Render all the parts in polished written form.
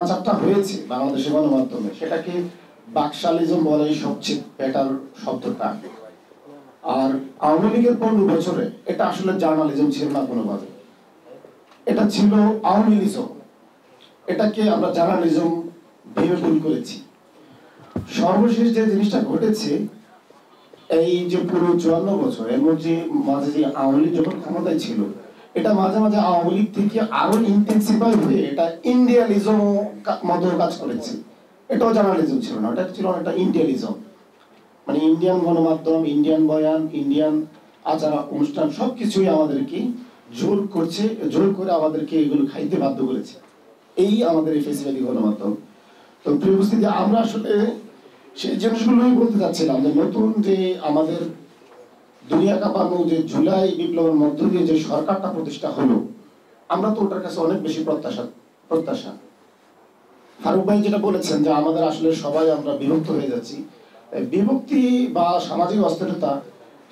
চাপটা হয়েছে বাংলাদেশের গণমাধ্যমে, সেটাকে বাকশালিজম বলে সবচেয়ে বেটার শব্দটা। আর আওয়ামী লীগের 15 বছরে এটা আসলে জার্নালিজম ছিল না কোনোভাবে, এটা ছিল আওয়ামী লীগিজম। এটাকে আমরা জার্নালিজম ভেবে ভুল করেছি। সর্বশেষ যে জিনিসটা ঘটেছে, এই যে পুরো 54 বছর এর মধ্যে মাঝে যে আওয়ামী লীগ যখন ক্ষমতায় ছিল, এটা মাঝে মাঝে আওয়ামী লীগ থেকে আরো ইন্টেন্সিফাই হয়ে এটা ইন্ডিয়ালিজম মতো কাজ করেছে। এটাও জার্নালিজম ছিল না, এটা ছিল একটা ইন্ডিয়ালিজম। মানে ইন্ডিয়ান গণমাধ্যম, ইন্ডিয়ান বয়ান, ইন্ডিয়ান আচার অনুষ্ঠান সবকিছুই আমাদেরকে জোর করছে, জোর করে আমাদেরকে এগুলো খাইতে বাধ্য করেছে। এই আমাদের এই ফেসিবাদী গণমাধ্যম। তো প্রিয় উপস্থিতি, আমরা আসলে সেই জিনিসগুলোই বলতে চাচ্ছিলাম যে নতুন যে আমাদের দুনিয়া কাঁপানো যে জুলাই বিপ্লবের মধ্য দিয়ে যে সরকারটা প্রতিষ্ঠা হলো, আমরা তো ওটার কাছে অনেক বেশি প্রত্যাশা। ফারুক ভাই যেটা বলেছেন যে আমাদের আসলে সবাই আমরা বিভক্ত হয়ে যাচ্ছি, বিভক্তি বা সামাজিক অস্থিরতা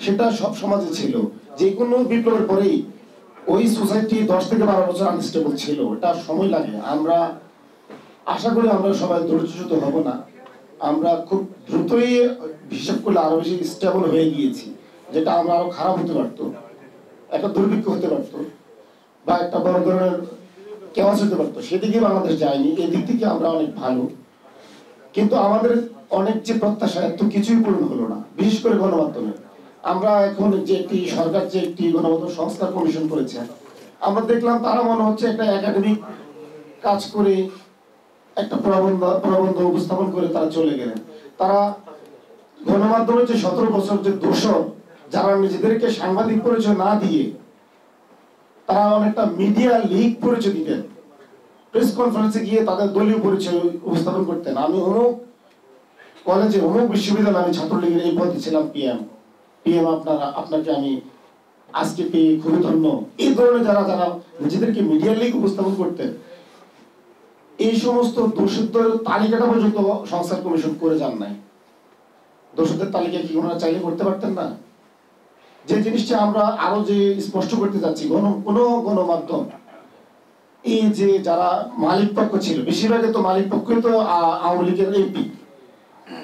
সেটা সব সমাজে ছিল। যে কোনো বিপ্লবের পরেই ওই সোসাইটি 10 থেকে 12 বছর আনস্টেবল ছিল, এটা সময় লাগে। আমরা আশা করি আমরা সবাই ধৈর্যচ্যুত হব না, আমরা খুব দ্রুতই হিসাব করলে আরো বেশি স্টেবল হয়ে গিয়েছি, যেটা আমরা আরো খারাপ হতে পারতো, একটা দুর্ভিক্ষ হতে পারতো বা একটা বড় ধরনের কেওয়াস হতে পারতো। সেদিকে বাংলাদেশ যায়নি, এদিক থেকে আমরা অনেক ভালো। কিন্তু আমাদের অনেক যে প্রত্যাশা, এত কিছুই পূরণ হলো না, বিশেষ করে গণমাধ্যমে। আমরা এখন যে একটি সরকার যে একটি গণমাধ্যম সংস্কার কমিশন করেছে, আমরা দেখলাম তারা মনে হচ্ছে একটা একাডেমিক কাজ করে একটা প্রবন্ধ উপস্থাপন করে তারা চলে গেলেন। তারা গণমাধ্যমের যে 17 বছর যে দোষর, যারা নিজেদেরকে সাংবাদিক পরিচয় না দিয়ে তারা অনেকটা মিডিয়া লিগ পরিচয় দিতেন, প্রেস কনফারেন্সে গিয়ে তাদের দলীয় পরিচয় উপস্থাপন করতেন। আমি অমুক কলেজে, অমুক বিশ্ববিদ্যালয়ে আমি ছাত্রলীগের এই পদে ছিলাম, পিএম আপনাকে আমি আজকে পেয়ে খুবই ধন্য। এই ধরনের যারা যারা নিজেদেরকে মিডিয়া লিগ উপস্থাপন করতেন, এই সমস্ত দোষীদের তালিকাটা পর্যন্ত সংস্কার কমিশন করে যান নাই। দোষীদের তালিকা কি ওনারা চাইলে করতে পারতেন না? যে জিনিসটা আমরা আরো যে স্পষ্ট করতে যাচ্ছি, কোন গণমাধ্যম এই যে যারা মালিক পক্ষ ছিল, বেশিরভাগই তো মালিক পক্ষই তো আওয়ামী লীগের এমপি,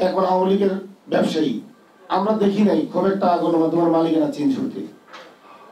এখন আওয়ামী লীগের ব্যবসায়ী। আমরা দেখি নাই খুব একটা গণমাধ্যমের মালিকানা চেঞ্জ হতে।